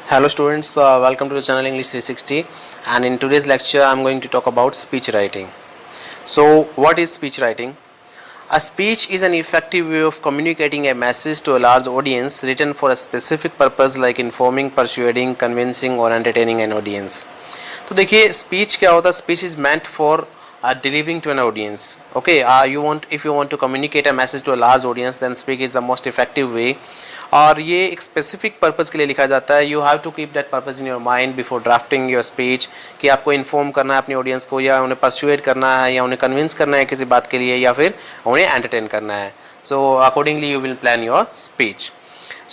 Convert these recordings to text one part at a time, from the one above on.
Hello students, welcome to the channel English 360, and in today's lecture I am going to talk about speech writing. So what is speech writing? A speech is an effective way of communicating a message to a large audience written for a specific purpose like informing, persuading, convincing or entertaining an audience. तो देखिए speech क्या होता है. Speech is meant for delivering to an audience. Okay, if you want to communicate a message to a large audience, then speak is the most effective way. और ये एक specific purpose के लिए लिखा जाता है. You have to keep that purpose in your mind before drafting your speech, कि आपको इन्फॉर्म करना है अपनी ऑडियंस को, या उन्हें परसुएड करना है, या उन्हें कन्विंस करना है किसी बात के लिए, या फिर उन्हें एंटरटेन करना है. So accordingly you will plan your speech.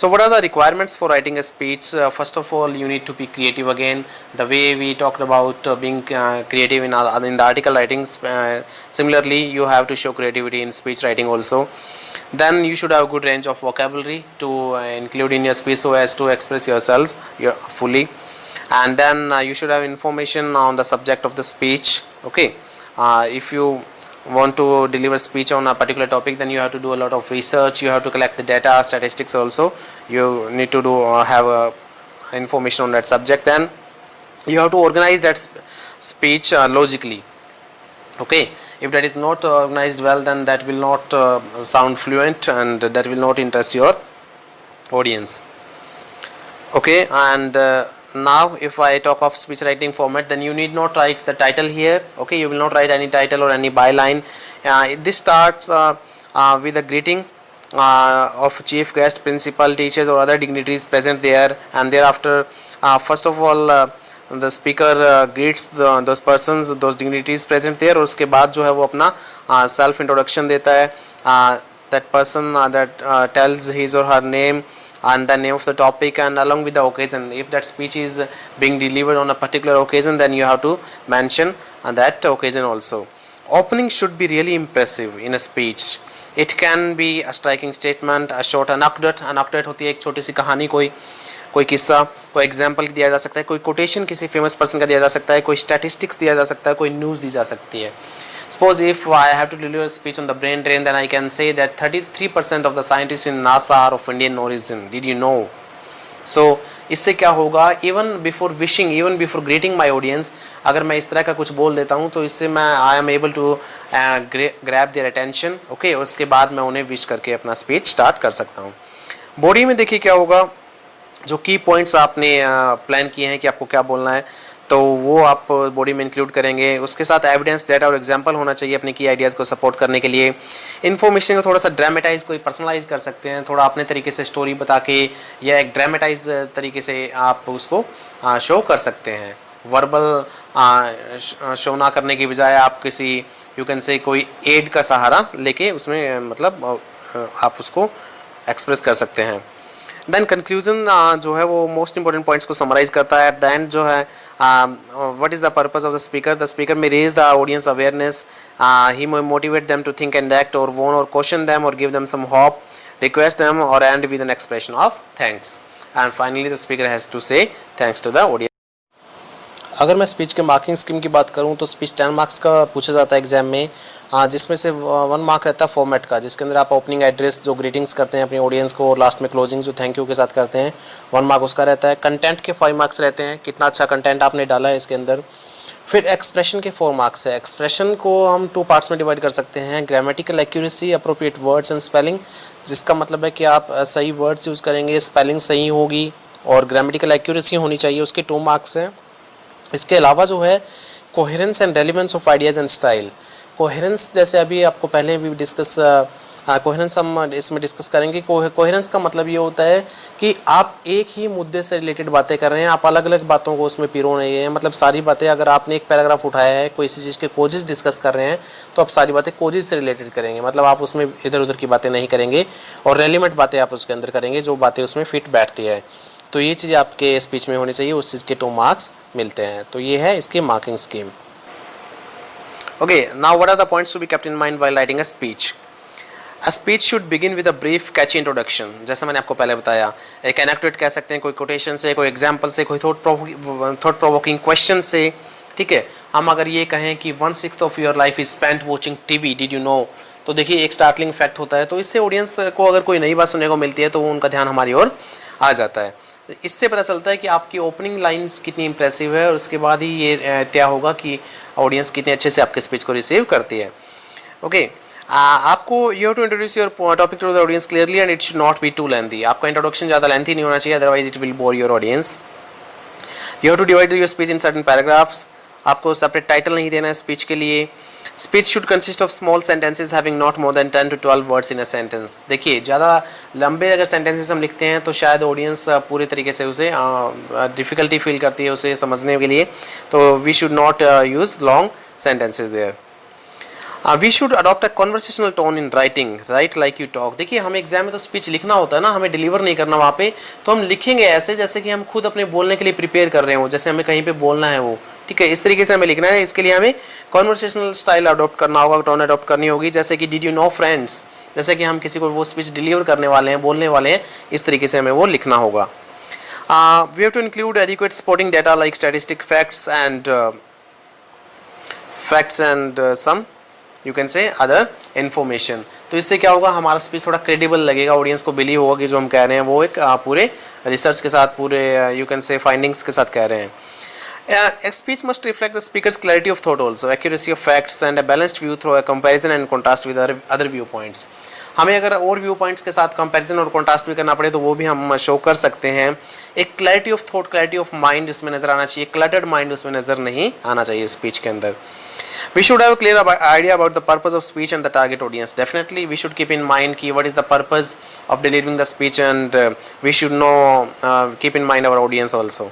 So what are the requirements for writing a speech? First of all, you need to be creative again. The way we talked about being creative in the article writing, similarly you have to show creativity in speech writing also. Then you should have a good range of vocabulary to include in your speech so as to express yourselves fully. And then you should have information on the subject of the speech. Okay, if you want to deliver speech on a particular topic, then you have to do a lot of research. You have to collect the data, statistics also. You need to do have information on that subject. Then you have to organize that speech logically. Okay, if that is not organized well, then that will not sound fluent, and that will not interest your audience. Okay, and now if I talk of speech writing format, then you need not write the title here. Okay, you will not write any title or any byline. This starts with a greeting of chief guest, principal, teachers or other dignitaries present there, and thereafter first of all the speaker greets those persons, those dignitaries present there, और उसके बाद जो है वो अपना self introduction देता है. That person that tells his or her name and the name of the topic and along with the occasion. If that speech is being delivered on a particular occasion, then you have to mention that occasion also. Opening should be really impressive in a speech. It can be a striking statement, a short anecdote. Anecdote होती है एक छोटी सी कहानी, कोई किस्सा, कोई example दिया जा सकता है, कोई कोटेशन किसी फेमस पर्सन का दिया जा सकता है, कोई स्टैटिस्टिक्स दिया जा सकता है, कोई न्यूज़ दी जा सकती है. Suppose if I have to deliver a speech on the brain drain, then I can say that 33% of the scientists in NASA are of Indian origin. Did you know? So इससे क्या होगा, even before wishing, even before greeting my audience, अगर मैं इस तरह का कुछ बोल देता हूँ तो इससे मैं I am able to grab their attention. Okay, और उसके बाद मैं उन्हें विश करके अपना स्पीच स्टार्ट कर सकता हूँ. बॉडी में देखिए क्या होगा, जो की पॉइंट्स आपने प्लान किए हैं कि आपको क्या बोलना है, तो वो आप बॉडी में इंक्लूड करेंगे. उसके साथ एविडेंस, डेटा और एग्जांपल होना चाहिए अपने की आइडियाज़ को सपोर्ट करने के लिए. इन्फॉर्मेशन को थोड़ा सा ड्रामेटाइज, कोई पर्सनलाइज कर सकते हैं, थोड़ा अपने तरीके से स्टोरी बता के या एक ड्रामेटाइज तरीके से आप उसको शो कर सकते हैं. वर्बल शो ना करने की बजाय आप किसी यू कैन से कोई एड का सहारा लेके उसमें मतलब आप उसको एक्सप्रेस कर सकते हैं. देन कंक्लूजन जो है वो मोस्ट इंपॉर्टेंट पॉइंट्स को समराइज करता है. एट द एंड जो है what is the purpose of the speaker may raise the audience awareness, he motivate them to think and act, और वॉर्न और क्वेश्चन देम, और give them some hope, request them, और end with an expression of thanks. And finally the speaker has to say thanks to the audience. अगर मैं speech के marking scheme की बात करूं तो स्पीच 10 मार्क्स का पूछा जाता है एग्जाम में, जिसमें से 1 मार्क रहता है फॉर्मेट का, जिसके अंदर आप ओपनिंग एड्रेस जो ग्रीटिंग्स करते हैं अपनी ऑडियंस को, और लास्ट में क्लोजिंग जो थैंक यू के साथ करते हैं, 1 मार्क उसका रहता है. कंटेंट के 5 मार्क्स रहते हैं, कितना अच्छा कंटेंट आपने डाला है इसके अंदर. फिर एक्सप्रेशन के 4 मार्क्स है. एक्सप्रेशन को हम 2 पार्ट्स में डिवाइड कर सकते हैं. Grammatical accuracy, appropriate words and spelling, जिसका मतलब है कि आप सही वर्ड्स यूज़ करेंगे, स्पेलिंग सही होगी और ग्रामेटिकल एक्यूरेसी होनी चाहिए, उसके 2 मार्क्स हैं. इसके अलावा जो है coherence and relevance of ideas and style. Coherence जैसे अभी आपको पहले भी डिस्कस कोहेरेंस हम इसमें डिस्कस करेंगे. कोहेरेंस का मतलब ये होता है कि आप एक ही मुद्दे से रिलेटेड बातें कर रहे हैं, आप अलग अलग बातों को उसमें पिरो नहीं हैं. मतलब सारी बातें, अगर आपने एक पैराग्राफ उठाया है, कोई इसी चीज़ के कोजेस डिस्कस कर रहे हैं, तो आप सारी बातें कोजेस से रिलेटेड करेंगे. मतलब आप उसमें इधर उधर की बातें नहीं करेंगे, और रेलिवेंट बातें आप उसके अंदर करेंगे जो बातें उसमें फिट बैठती है. तो ये चीज़ आपके स्पीच में होनी चाहिए, उस चीज़ के 2 मार्क्स मिलते हैं. तो ये है इसकी marking scheme. Okay, now what are the points to be kept in mind while writing a speech? A speech should begin with a brief catchy introduction. जैसा मैंने आपको पहले बताया, एक एनेक्डोट कह सकते हैं, कोई कोटेशन से, कोई एग्जाम्पल से, कोई थॉट प्रोवोकिंग क्वेश्चन से. ठीक है, हम अगर ये कहें कि 1/6 of your life is spent watching TV, did you know? तो देखिए एक स्टार्टलिंग इफेक्ट होता है, तो इससे ऑडियंस को अगर कोई नई बात सुनने को मिलती है तो उनका ध्यान हमारी ओर आ जाता है। इससे पता चलता है कि आपकी ओपनिंग लाइंस कितनी इंप्रेसिव है और उसके बाद ही ये तय होगा कि ऑडियंस कितने अच्छे से आपके स्पीच को रिसीव करती है। ओके, आपको you have to introduce your topic to the audience clearly and it should not be too lengthy. आपका इंट्रोडक्शन ज़्यादा लेंथी नहीं होना चाहिए, otherwise it will bore your audience. You have to divide your speech in certain paragraphs. आपको separate title नहीं देना है speech के लिए। Speech should consist of small sentences having not more than 10 to 12 words in a sentence. देखिए ज़्यादा लंबे अगर सेंटेंसेस हम लिखते हैं तो शायद ऑडियंस पूरे तरीके से उसे डिफ़िकल्टी फील करती है उसे समझने के लिए, तो we should not use long sentences there. We should adopt a conversational tone in writing, write like you talk. देखिए हमें एग्जाम में तो स्पीच लिखना होता है ना, हमें डिलीवर नहीं करना वहाँ पे, तो हम लिखेंगे ऐसे जैसे कि हम खुद अपने बोलने के लिए प्रिपेयर कर रहे हो, जैसे हमें कहीं पे बोलना है वो, ठीक है, इस तरीके से हमें लिखना है। इसके लिए हमें कॉन्वर्सेशनल स्टाइल अडॉप्ट करना होगा, टोन अडॉप्ट करनी होगी, जैसे कि डिड यू नो फ्रेंड्स, जैसे कि हम किसी को वो स्पीच डिलीवर करने वाले हैं, बोलने वाले हैं, इस तरीके से हमें वो लिखना होगा। We have to include adequate supporting data like statistic facts and some you can say other information. तो इससे क्या होगा, हमारा स्पीच थोड़ा क्रेडिबल लगेगा, ऑडियंस को बिलीव होगा कि जो हम कह रहे हैं वो एक पूरे रिसर्च के साथ, पूरे यू कैन से फाइंडिंग्स के साथ कह रहे हैं। A speech must reflect the speaker's clarity of thought also, accuracy of facts and a balanced view through a comparison and contrast with other viewpoints. हमें अगर और व्यू पॉइंट्स के साथ कंपैरिजन और कॉन्ट्रास्ट भी करना पड़े तो वो भी हम शो कर सकते हैं। एक clarity of thought, clarity of mind उसमें नजर आना चाहिए, क्लटर्ड माइंड उसमें नजर नहीं आना चाहिए स्पीच के अंदर। We should have a clear idea about the purpose of speech and the target audience. Definitely we should keep in mind कि what is the purpose of delivering the speech and we should know keep in mind our audience also.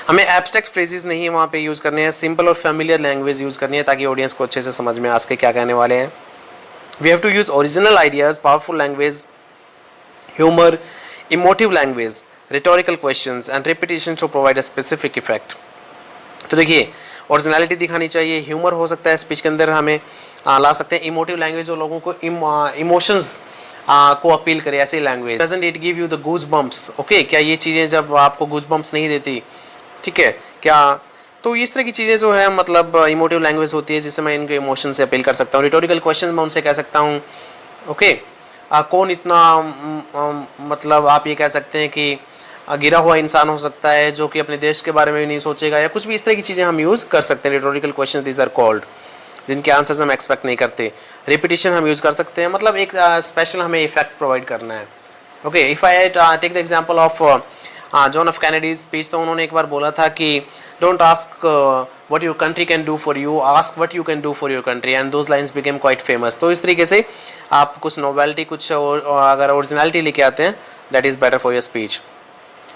हमें abstract phrases नहीं वहाँ पे use करने हैं, simple और familiar language use करनी है ताकि ऑडियंस को अच्छे से समझ में आ सके क्या कहने वाले हैं। We have to use original ideas, powerful language, humour, emotive language, rhetorical questions and repetition to provide a specific effect. तो देखिए ओरिजिनलिटी दिखानी चाहिए, ह्यूमर हो सकता है स्पीच के अंदर हमें ला सकते हैं, इमोटिव लैंग्वेज जो लोगों को इमोशंस को अपील करे, ऐसी language. Doesn't it give you the goose bumps, okay, क्या ये चीज़ें जब आपको गूज बम्प्स नहीं देती, ठीक है क्या, तो इस तरह की चीज़ें जो है मतलब इमोटिव लैंग्वेज होती है जिससे मैं इनके इमोशन से अपील कर सकता हूँ। रिटोरिकल क्वेश्चन मैं उनसे कह सकता हूँ, ओके, कौन इतना मतलब आप ये कह सकते हैं कि गिरा हुआ इंसान हो सकता है जो कि अपने देश के बारे में भी नहीं सोचेगा, या कुछ भी इस तरह की चीज़ें हम यूज़ कर सकते हैं। Rhetorical question these are called, जिनके आंसर्स हम एक्सपेक्ट नहीं करते। रिपीटिशन हम यूज़ कर सकते हैं, मतलब एक स्पेशल हमें इफेक्ट प्रोवाइड करना है। Okay, if I take the example of John F Kennedy speech, तो उन्होंने एक बार बोला था कि don't ask what your country can do for you, ask what you can do for your country, and those lines became quite famous. तो इस तरीके से आप कुछ नोवेलिटी, कुछ अगर ओरिजिनलिटी लेके आते हैं, that is better for your speech.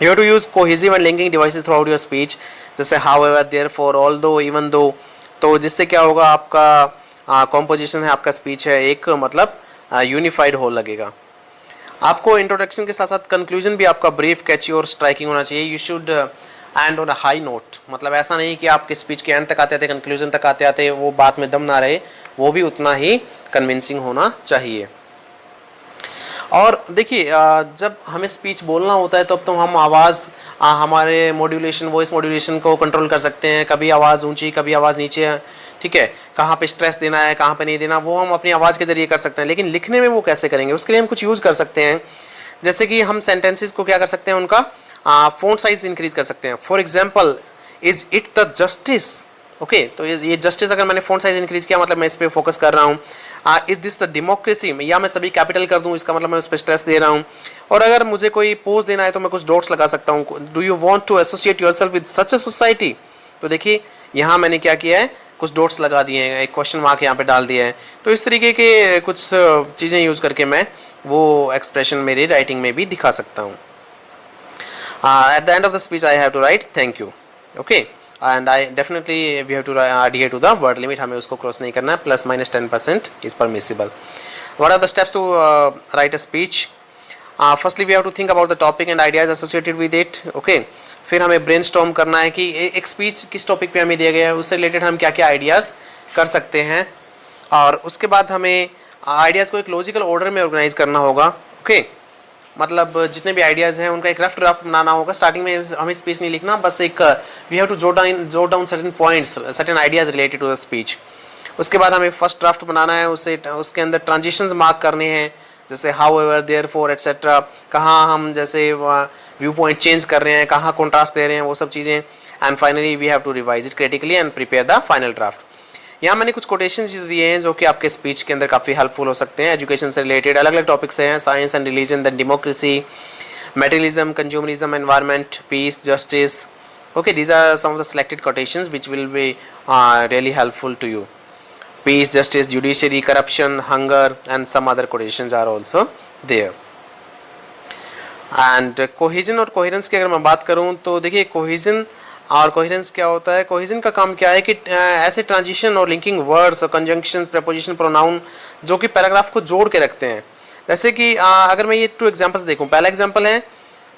You have to use cohesive and linking devices throughout your speech, जैसे however, therefore, although, even though, तो जिससे क्या होगा आपका कॉम्पोजिशन है, आपका स्पीच है, एक मतलब यूनिफाइड हो लगेगा। आपको इंट्रोडक्शन के साथ साथ कंक्लूजन भी आपका ब्रीफ, कैची और स्ट्राइकिंग होना चाहिए। You should and on a high note, मतलब ऐसा नहीं कि आपके स्पीच के एंड तक आते आते, कंक्लूजन तक आते आते वो बात में दम ना रहे, वो भी उतना ही कन्विंसिंग होना चाहिए। और देखिए जब हमें स्पीच बोलना होता है तो अब तो हम आवाज़ हमारे मॉड्यूलेशन, वॉइस मॉड्यूलेशन को कंट्रोल कर सकते हैं, कभी आवाज़ ऊंची, कभी आवाज़ नीचे, ठीक है, कहाँ पे स्ट्रेस देना है, कहाँ पे नहीं देना, वो हम अपनी आवाज़ के ज़रिए कर सकते हैं। लेकिन लिखने में वो कैसे करेंगे, उसके लिए हम कुछ यूज़ कर सकते हैं, जैसे कि हम सेंटेंसेस को क्या कर सकते हैं, उनका फ़ॉन्ट साइज़ इंक्रीज़ कर सकते हैं। For example, is it the justice, okay, तो ये जस्टिस अगर मैंने फ़ॉन्ट साइज़ इंक्रीज़ किया, मतलब मैं इस पर फोकस कर रहा हूँ। इज दिस द डेमोक्रेसी, या मैं सभी कैपिटल कर दूं, इसका मतलब मैं उस पर स्ट्रेस दे रहा हूं। और अगर मुझे कोई पोज देना है तो मैं कुछ डॉट्स लगा सकता हूं। Do you want to associate yourself with such a society, तो देखिए यहाँ मैंने क्या किया है, कुछ डॉट्स लगा दिए हैं, एक क्वेश्चन मार्क यहाँ पे डाल दिया है। तो इस तरीके के कुछ चीज़ें यूज़ करके मैं वो एक्सप्रेशन मेरी राइटिंग में भी दिखा सकता हूँ। At the end of the speech I have to write thank you, okay, and I definitely we have to adhere to the word limit, हमें उसको क्रॉस नहीं करना है, +-10% is permissible. What are the steps to write a speech? Firstly we have to think about the topic and ideas associated with it, okay. फिर हमें brainstorm करना है कि एक speech किस topic पे हमें दिया गया है, उससे related हम क्या क्या ideas कर सकते हैं, और उसके बाद हमें ideas को एक logical order में organize करना होगा, okay. मतलब जितने भी आइडियाज़ हैं उनका एक रफ ड्राफ्ट बनाना होगा। स्टार्टिंग में हमें स्पीच नहीं लिखना, बस एक we have to jot down certain points, certain ideas related to the speech. उसके बाद हमें फर्स्ट ड्राफ्ट बनाना है, उसके अंदर ट्रांजिशंस मार्क करने हैं, जैसे however, therefore etcetera, कहाँ हम जैसे व्यू पॉइंट चेंज कर रहे हैं, कहाँ कॉन्ट्रास्ट दे रहे हैं, वो सब चीज़ें। And finally we have to revise it critically and prepare the final draft. यहाँ मैंने कुछ कोटेशंस दिए हैं जो कि आपके स्पीच के अंदर काफ़ी हेल्पफुल हो सकते हैं। एजुकेशन से रिलेटेड अलग अलग टॉपिक्स हैं, science and religion, then democracy, materialism, consumerism, environment, peace, justice. Okay, these are some of the selected quotations which will be really helpful to you. Peace, justice, judiciary, corruption, hunger, and some other quotations are also there. And cohesion और coherence की अगर मैं बात करूँ तो देखिए cohesion और coherence क्या होता है। cohesion का काम क्या है कि ऐसे transition और linking words और conjunctions, preposition, pronoun जो कि पैराग्राफ को जोड़ के रखते हैं। जैसे कि अगर मैं ये 2 एग्जांपल्स देखूं, पहला एग्जांपल है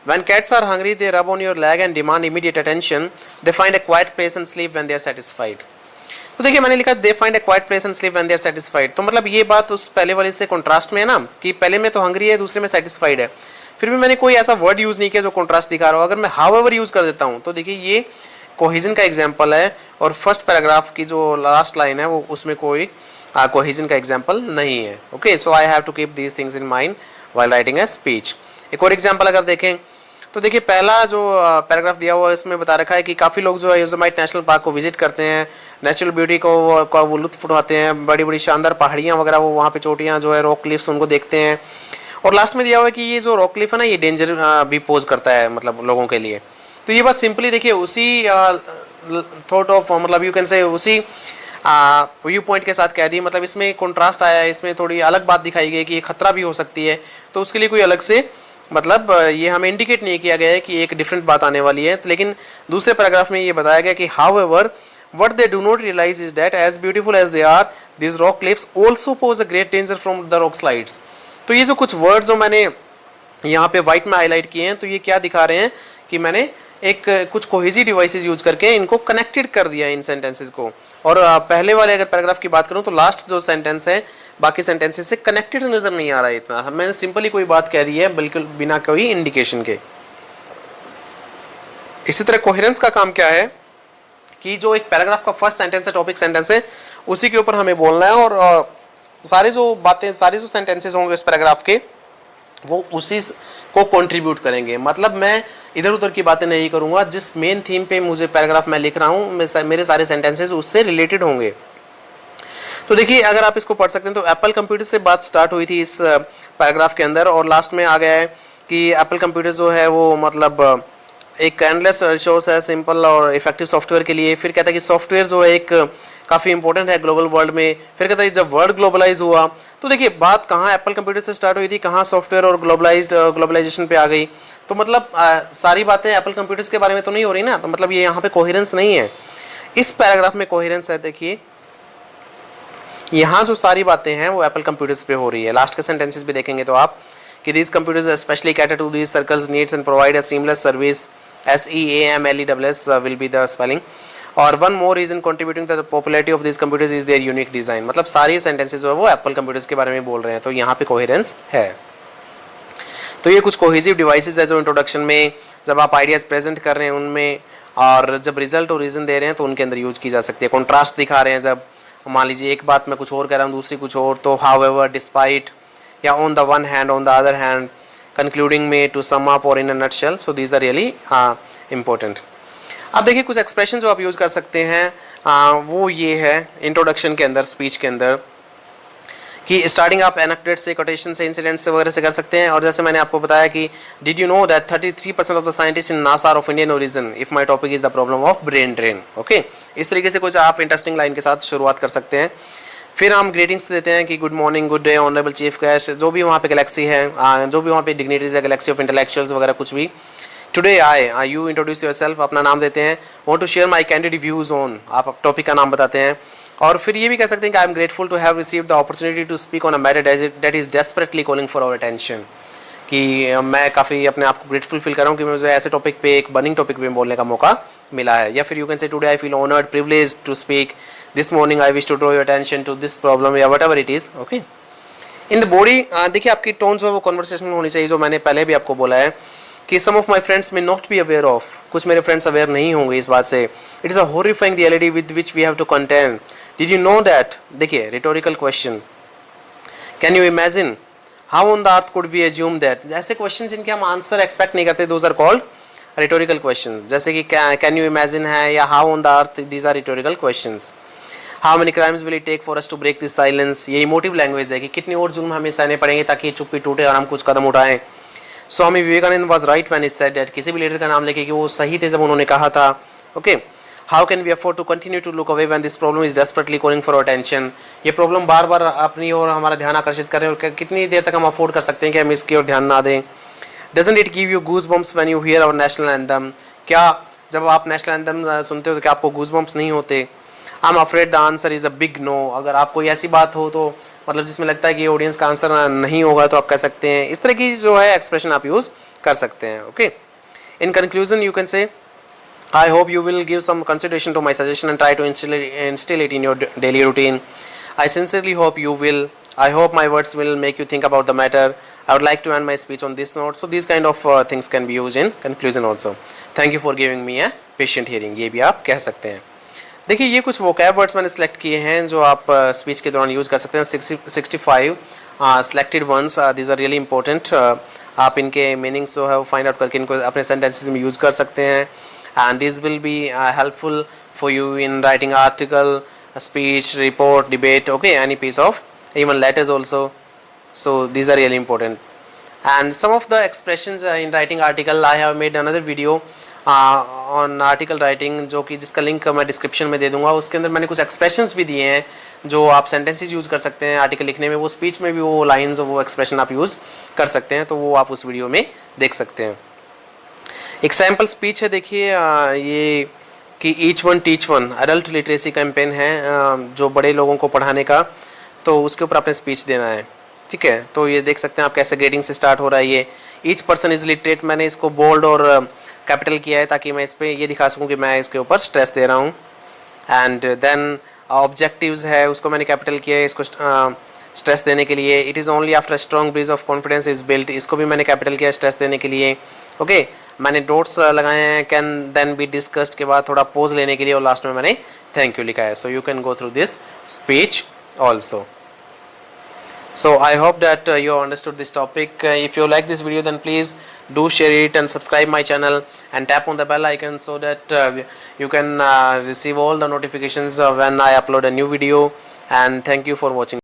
when cats are hungry they rub on your leg and demand immediate attention, they find a quiet place and sleep when they are satisfied। तो देखिए मैंने लिखा they find a quiet place and sleep when they are satisfied, तो मतलब ये बात उस पहले वाले से कॉन्ट्रास्ट में है ना, कि पहले में तो हंग्री है, दूसरे में सेटिस्फाइड है। फिर भी मैंने कोई ऐसा वर्ड यूज़ नहीं किया जो कॉन्ट्रास्ट दिखा रहा हो। अगर मैं हाउएवर यूज़ कर देता हूँ तो देखिए ये कोहेजन का एग्जाम्पल है, और फर्स्ट पैराग्राफ की जो लास्ट लाइन है वो उसमें कोई कोहेजन का एग्जाम्पल नहीं है। Okay, so I have to keep these things in mind while writing a speech. एक और एग्जाम्पल अगर देखें तो देखिए पहला जो पैराग्राफ दिया हुआ है इसमें बता रखा है कि काफ़ी लोग जो है योसेमाइट नेशनल पार्क को विजिट करते हैं, नेचुरल ब्यूटी को वो लुत्फ उठाते हैं, बड़ी बड़ी शानदार पहाड़ियाँ वगैरह, वो वहाँ पे चोटियाँ जो है रॉक क्लिफ्स उनको देखते हैं। और लास्ट में दिया हुआ है कि ये जो रॉक क्लिफ है ना ये डेंजर भी पोज करता है मतलब लोगों के लिए। तो ये बात सिंपली देखिए उसी थॉट ऑफ मतलब यू कैन से उसी व्यू पॉइंट के साथ कह दी, मतलब इसमें कंट्रास्ट आया है, इसमें थोड़ी अलग बात दिखाई गई कि ये खतरा भी हो सकती है, तो उसके लिए कोई अलग से मतलब ये हमें इंडिकेट नहीं किया गया है कि एक डिफरेंट बात आने वाली है। तो लेकिन दूसरे पैराग्राफ में ये बताया गया कि however what they do not realize is that as beautiful as they are this rock cliffs also pose a great danger from the rock slides. तो ये जो कुछ वर्ड्स जो मैंने यहाँ पे वाइट में हाईलाइट किए हैं तो ये क्या दिखा रहे हैं कि मैंने एक कुछ कोहेसिव डिवाइसेस यूज करके इनको कनेक्टेड कर दिया इन सेंटेंसेस को। और पहले वाले अगर पैराग्राफ की बात करूं तो लास्ट जो सेंटेंस है बाकी सेंटेंसेस से कनेक्टेड नजर नहीं आ रहा है इतना, मैंने सिंपली कोई बात कह दी है बिल्कुल बिना कोई इंडिकेशन के। इसी तरह कोहेरेंस का काम क्या है कि जो एक पैराग्राफ का फर्स्ट सेंटेंस है, टॉपिक सेंटेंस है, उसी के ऊपर हमें बोलना है और सारे जो बातें, सारे जो सेंटेंसेस होंगे इस पैराग्राफ के वो उसी को कंट्रीब्यूट करेंगे। मतलब मैं इधर उधर की बातें नहीं करूंगा, जिस मेन थीम पे मुझे पैराग्राफ मैं लिख रहा हूँ मेरे सारे सेंटेंसेस उससे रिलेटेड होंगे। तो देखिए अगर आप इसको पढ़ सकते हैं तो एप्पल कंप्यूटर से बात स्टार्ट हुई थी इस पैराग्राफ के अंदर और लास्ट में आ गया है कि एप्पल कंप्यूटर जो है वो मतलब एक एंडलेस रिसोर्स है सिंपल और इफेक्टिव सॉफ्टवेयर के लिए। फिर कहता है कि सॉफ्टवेयर जो है एक काफ़ी इंपॉर्टेंट है ग्लोबल वर्ल्ड में। फिर कहता है जब वर्ल्ड ग्लोबलाइज हुआ तो देखिए बात कहाँ एप्पल कंप्यूटर से स्टार्ट हुई थी, कहाँ सॉफ्टवेयर और ग्लोबलाइजेशन पे आ गई। तो मतलब सारी बातें एप्पल कंप्यूटर्स के बारे में तो नहीं हो रही ना, तो मतलब ये यहाँ पे कोहेरेंस नहीं है। इस पैराग्राफ में कोहेरेंस है। देखिए यहाँ जो सारी बातें हैं वो एप्पल कंप्यूटर्स पे हो रही है। लास्ट के सेंटेंसेस भी देखेंगे तो आप कि these computers specially cater to these circles needs and provide a seamless service, SEAMLESS will be the spelling। और one more reason contributing to the popularity of this computers is their unique design. मतलब सारी sentences जो है वो Apple computers के बारे में बोल रहे हैं, तो यहाँ पे कोहेरेंस है। तो ये कुछ कोहेसिव डिवाइसेस है जो इंट्रोडक्शन में जब आप आइडियाज प्रेजेंट कर रहे हैं उनमें, और जब रिजल्ट और रीजन दे रहे हैं तो उनके अंदर यूज की जा सकती है। कॉन्ट्रास्ट दिखा रहे हैं, जब मान लीजिए एक बात मैं कुछ और कह रहा हूँ दूसरी कुछ और, तो हाउएवर, डिस्पाइट, या on the one hand, on the other hand, concluding में, टू सम अप और in a nutshell. So these are really important. अब देखिए कुछ एक्सप्रेशन जो आप यूज़ कर सकते हैं वो ये है इंट्रोडक्शन के अंदर, स्पीच के अंदर, कि स्टार्टिंग आप एनेक्डोट से, कोटेशन से, इंसिडेंट से वगैरह से कर सकते हैं। और जैसे मैंने आपको बताया कि did you know that 33% of the scientist in NASA are of Indian origin if my topic is the problem of brain drain. Okay, इस तरीके से कुछ आप इंटरेस्टिंग लाइन के साथ शुरुआत कर सकते हैं। फिर हम ग्रीटिंग्स देते हैं कि good morning, good day, honourable chief guest, जो भी वहाँ पे गैलेक्सी है, जो भी वहाँ पे डिग्निटरीज है, गैलेक्सी ऑफ इंटेलेक्चुअल्स वगैरह कुछ भी। Today I you introduce yourself, अपना नाम देते हैं। Want to share my candid views on, आप टॉपिक का नाम बताते हैं। और फिर ये भी कह सकते हैं कि I am grateful to have received the opportunity to speak on a matter that is desperately calling for our attention, कि मैं काफ़ी अपने आप को ग्रेटफुल फील कर रहा हूँ कि मुझे ऐसे टॉपिक पे, एक बर्निंग टॉपिक पे बोलने का मौका मिला है। या फिर you can say today I feel honoured, privileged to speak, this morning I wish to draw your attention to this problem, या whatever it is. Okay, in the body देखिए आपकी टोन जो है वो कन्वर्सेशन होनी चाहिए, जो मैंने पहले भी आपको बोला है कि some of my friends may not be aware of, कुछ मेरे फ्रेंड्स अवेयर नहीं होंगे इस बात से। It is a horrifying reality with which we have to content, did you know that, देखिए rhetorical question, can you imagine how on the earth could we assume that, ऐसे question जिनके हम answer expect नहीं करते, those are called rhetorical question. जैसे कि can you imagine है या how on the earth, these are rhetorical questions. How many crimes will it take for us to break this silence, ये emotive language है कि कितने और जुल्म हमें सहने पड़ेंगे ताकि चुप्पी टूटे और हम कुछ कदम उठाएं. Swami Vivekananda was right when he said that, किसी भी लीडर का नाम लेके कि वो सही थे जब उन्होंने कहा था. Okay, how can we afford to continue to look away when this problem is desperately calling for attention, ये प्रॉब्लम बार बार अपनी ओर हमारा ध्यान आकर्षित करें और कितनी देर तक हम अफोर्ड कर सकते हैं कि हम इसकी ओर ध्यान ना दें. Doesn't it give you goose bumps when you hear our national anthem, क्या जब आप नेशनल एंथम सुनते हो तो क्या आपको गूज बम्प्स नहीं होते. I am afraid the answer is a big no, अगर आप कोई ऐसी बात हो तो मतलब जिसमें लगता है कि ऑडियंस का आंसर नहीं होगा तो आप कह सकते हैं, इस तरह की जो है एक्सप्रेशन आप यूज़ कर सकते हैं. Okay, in conclusion you can से, I hope you will give some consideration to my suggestion and try to instill it in your daily routine. I sincerely hope you will. I hope my words will make you think about the matter. I would like to end my speech on this note. So these kind of things can be used in conclusion also. Thank you for giving me a patient hearing. ये भी आप कह सकते हैं. देखिए ये कुछ vocab words मैंने select किए हैं जो आप speech के दौरान use कर सकते हैं. 65 selected ones. These are really important. आप इनके meanings जो है वो find out करके इनको अपने sentences में use कर सकते हैं. And this will be helpful for you in writing article, a speech, report, debate, okay, any piece of, even letters also. So these are really important. And some of the expressions in writing article, I have made another video on article writing, जो कि जिसका link मैं description में दे दूंगा. उसके अंदर मैंने कुछ expressions भी दिए हैं जो आप sentences यूज़ कर सकते हैं आर्टिकल लिखने में, वो speech में भी वो lines और वो expression आप यूज़ कर सकते हैं, तो वो आप उस वीडियो में देख सकते हैं. एक सैम्पल स्पीच है, देखिए ये कि each one teach one adult literacy campaign है जो बड़े लोगों को पढ़ाने का, तो उसके ऊपर आपने स्पीच देना है. ठीक है, तो ये देख सकते हैं आप कैसे ग्रेडिंग से स्टार्ट हो रहा है. ये ईच पर्सन इज लिटरेट, मैंने इसको बोल्ड और कैपिटल किया है ताकि मैं इस पर ये दिखा सकूँ कि मैं इसके ऊपर स्ट्रेस दे रहा हूँ. एंड देन ऑब्जेक्टिव्स है, उसको मैंने कैपिटल किया है इसको स्ट्रेस देने के लिए. It is only after strong bridge of confidence is built, इसको भी मैंने कैपिटल किया स्ट्रेस देने के लिए. ओके, मैंने डॉट्स लगाए हैं कैन देन बी डिस्कस्ड के बाद थोड़ा पोज लेने के लिए, और लास्ट में मैंने थैंक यू लिखा है. So you can go through this speech also. So I hope that you understood this topic. If you like this video, then please do share it and subscribe my channel and tap on the bell icon so that you can receive all the notifications when I upload a new video. And thank you for watching.